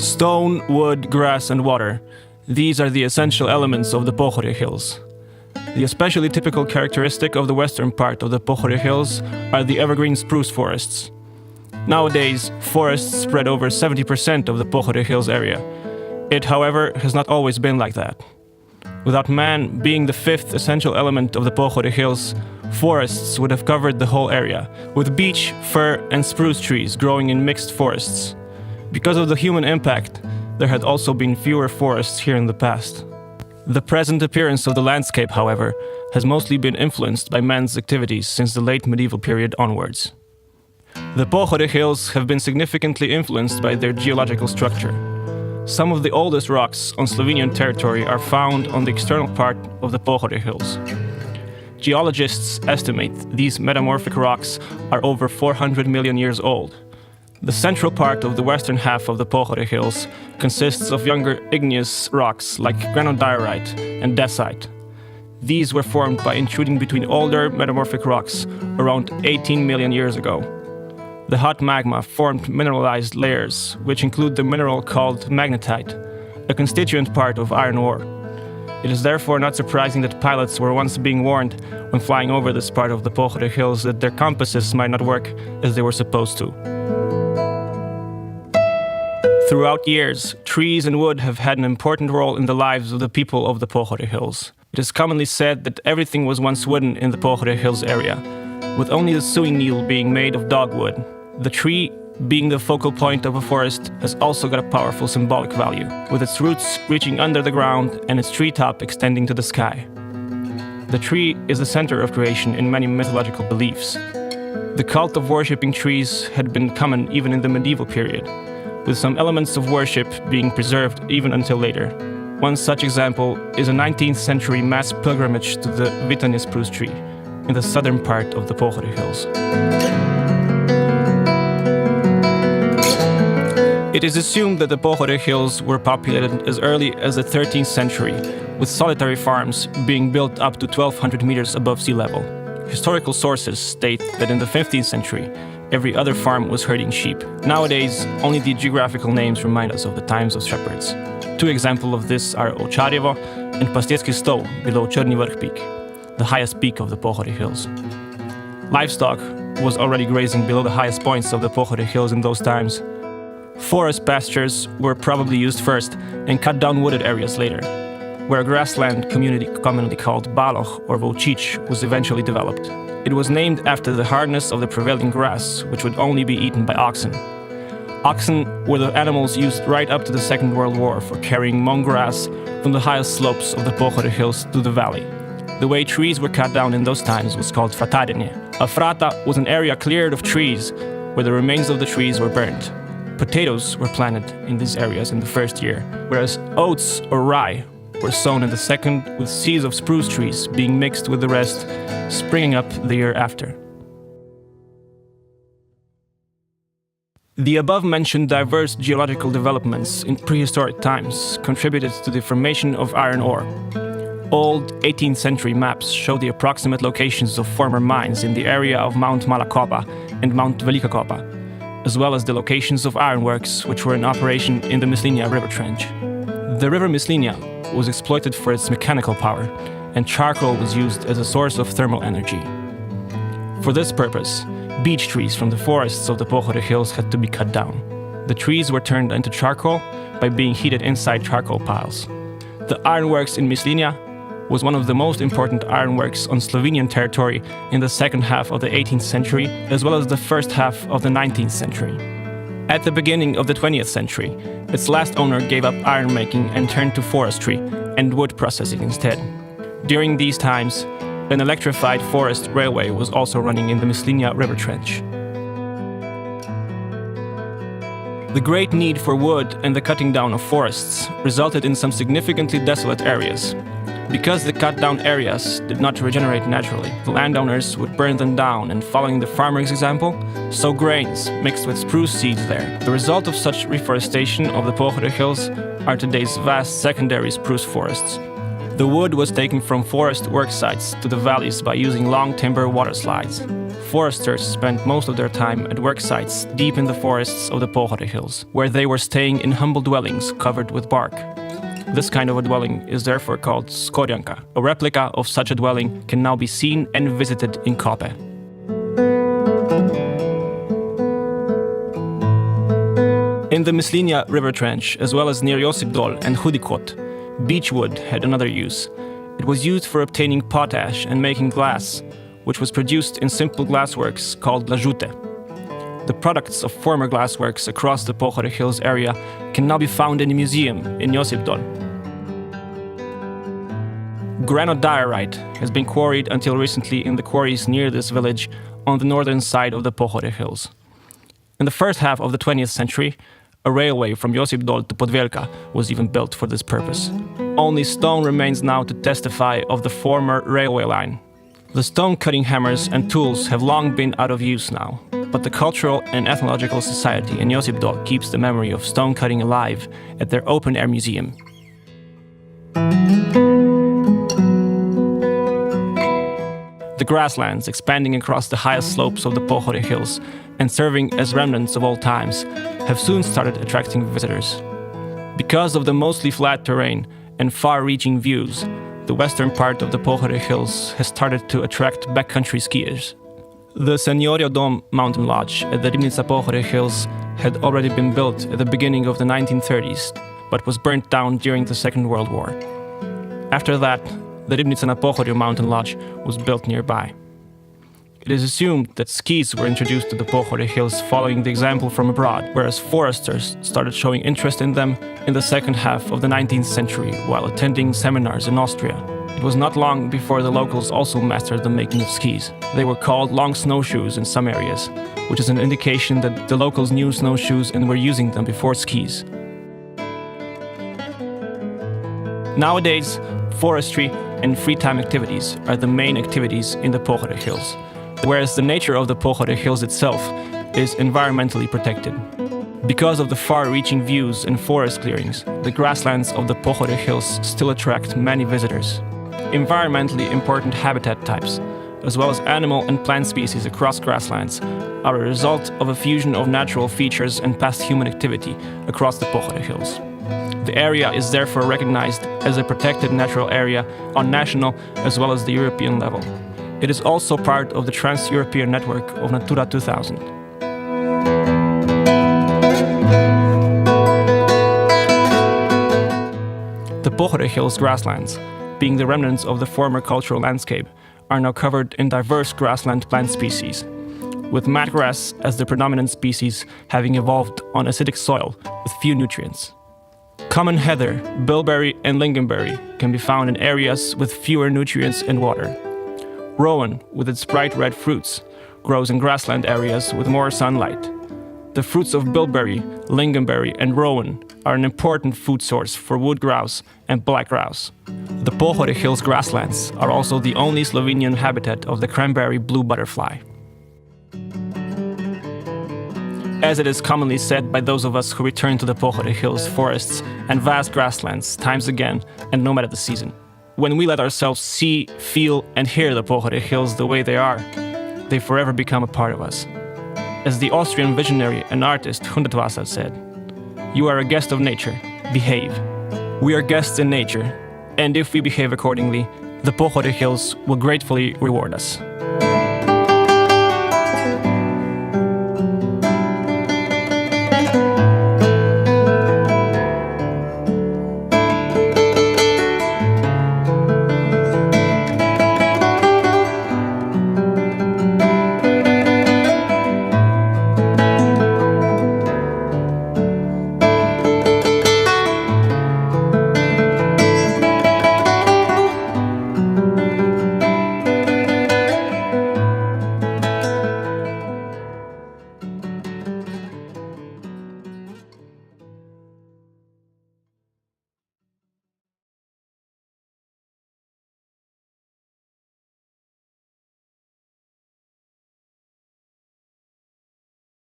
Stone, wood, grass and water. These are the essential elements of the Pohorje Hills. The especially typical characteristic of the western part of the Pohorje Hills are the evergreen spruce forests. Nowadays, forests spread over 70% of the Pohorje Hills area. It, however, has not always been like that. Without man being the fifth essential element of the Pohorje Hills, forests would have covered the whole area, with beech, fir and spruce trees growing in mixed forests. Because of the human impact, there had also been fewer forests here in the past. The present appearance of the landscape, however, has mostly been influenced by man's activities since the late medieval period onwards. The Pohorje Hills have been significantly influenced by their geological structure. Some of the oldest rocks on Slovenian territory are found on the external part of the Pohorje Hills. Geologists estimate these metamorphic rocks are over 400 million years old. The central part of the western half of the Pohorje Hills consists of younger igneous rocks like granodiorite and dacite. These were formed by intruding between older metamorphic rocks around 18 million years ago. The hot magma formed mineralized layers, which include the mineral called magnetite, a constituent part of iron ore. It is therefore not surprising that pilots were once being warned when flying over this part of the Pohorje Hills that their compasses might not work as they were supposed to. Throughout years, trees and wood have had an important role in the lives of the people of the Pohorje Hills. It is commonly said that everything was once wooden in the Pohorje Hills area, with only the sewing needle being made of dogwood. The tree, being the focal point of a forest, has also got a powerful symbolic value, with its roots reaching under the ground and its treetop extending to the sky. The tree is the center of creation in many mythological beliefs. The cult of worshipping trees had been common even in the medieval period, with some elements of worship being preserved even until later. One such example is a 19th century mass pilgrimage to the Vitanje spruce tree in the southern part of the Pohorje Hills. It is assumed that the Pohorje Hills were populated as early as the 13th century, with solitary farms being built up to 1200 meters above sea level. Historical sources state that in the 15th century, every other farm was herding sheep. Nowadays, only the geographical names remind us of the times of shepherds. Two examples of this are Ovčarjevo and Pastirski Stol below Črni Vrh Peak, the highest peak of the Pohorje Hills. Livestock was already grazing below the highest points of the Pohorje Hills in those times. Forest pastures were probably used first and cut down wooded areas later, where a grassland community commonly called Baloch or Volčič was eventually developed. It was named after the hardness of the prevailing grass, which would only be eaten by oxen. Oxen were the animals used right up to the Second World War for carrying mown grass from the highest slopes of the Pohorje Hills to the valley. The way trees were cut down in those times was called fratarenje. A frata was an area cleared of trees where the remains of the trees were burnt. Potatoes were planted in these areas in the first year, whereas oats or rye were sown in the second, with seeds of spruce trees being mixed with the rest, springing up the year after. The above-mentioned diverse geological developments in prehistoric times contributed to the formation of iron ore. Old 18th century maps show the approximate locations of former mines in the area of Mount Mala Kopa and Mount Velika Kopa, as well as the locations of ironworks which were in operation in the Mislinja river trench. The river Mislinja was exploited for its mechanical power, and charcoal was used as a source of thermal energy. For this purpose, beech trees from the forests of the Pohorje Hills had to be cut down. The trees were turned into charcoal by being heated inside charcoal piles. The ironworks in Mislinja was one of the most important ironworks on Slovenian territory in the second half of the 18th century, as well as the first half of the 19th century. At the beginning of the 20th century, its last owner gave up ironmaking and turned to forestry and wood processing instead. During these times, an electrified forest railway was also running in the Mislinja river trench. The great need for wood and the cutting down of forests resulted in some significantly desolate areas. Because the cut-down areas did not regenerate naturally, the landowners would burn them down and, following the farmer's example, sow grains mixed with spruce seeds there. The result of such reforestation of the Pohorje Hills are today's vast secondary spruce forests. The wood was taken from forest work sites to the valleys by using long timber water slides. Foresters spent most of their time at work sites deep in the forests of the Pohorje hills, where they were staying in humble dwellings covered with bark. This kind of a dwelling is therefore called skorjanka. A replica of such a dwelling can now be seen and visited in Kope. In the Mislinja river trench, as well as near Josipdol and Hudikot, beechwood had another use. It was used for obtaining potash and making glass, which was produced in simple glassworks called lajute. The products of former glassworks across the Pohorje Hills area can now be found in a museum in Josipdol. Granodiorite has been quarried until recently in the quarries near this village on the northern side of the Pohorje Hills. In the first half of the 20th century, a railway from Josipdol to Podvelka was even built for this purpose. Only stone remains now to testify of the former railway line. The stone-cutting hammers and tools have long been out of use now, but the Cultural and Ethnological Society in Josipdol keeps the memory of stone cutting alive at their open-air museum. The grasslands, expanding across the highest slopes of the Pohorje Hills and serving as remnants of old times, have soon started attracting visitors. Because of the mostly flat terrain and far-reaching views, the western part of the Pohorje Hills has started to attract backcountry skiers. The Seniorio Dom mountain lodge at the Ribnica Pohorje Hills had already been built at the beginning of the 1930s, but was burnt down during the Second World War. After that, the Ribnica na Pohorju mountain lodge was built nearby. It is assumed that skis were introduced to the Pohorje Hills following the example from abroad, whereas foresters started showing interest in them in the second half of the 19th century while attending seminars in Austria. It was not long before the locals also mastered the making of skis. They were called long snowshoes in some areas, which is an indication that the locals knew snowshoes and were using them before skis. Nowadays, forestry and free time activities are the main activities in the Pohorje Hills, whereas the nature of the Pohorje Hills itself is environmentally protected. Because of the far-reaching views and forest clearings, the grasslands of the Pohorje Hills still attract many visitors. Environmentally important habitat types, as well as animal and plant species across grasslands, are a result of a fusion of natural features and past human activity across the Pohorje Hills. The area is therefore recognized as a protected natural area on national as well as the European level. It is also part of the Trans-European network of Natura 2000. The Pohorje Hills grasslands, being the remnants of the former cultural landscape, are now covered in diverse grassland plant species, with madgrass as the predominant species having evolved on acidic soil with few nutrients. Common heather, bilberry and lingonberry can be found in areas with fewer nutrients and water. Rowan, with its bright red fruits, grows in grassland areas with more sunlight. The fruits of bilberry, lingonberry and rowan are an important food source for wood grouse and black grouse. The Pohorje Hills grasslands are also the only Slovenian habitat of the cranberry blue butterfly. As it is commonly said by those of us who return to the Pohorje Hills forests and vast grasslands times again and no matter the season, when we let ourselves see, feel and hear the Pohorje Hills the way they are, they forever become a part of us. As the Austrian visionary and artist Hudrap said, "You are a guest of nature, behave." We are guests in nature, and if we behave accordingly, the Pohorje Hills will gratefully reward us.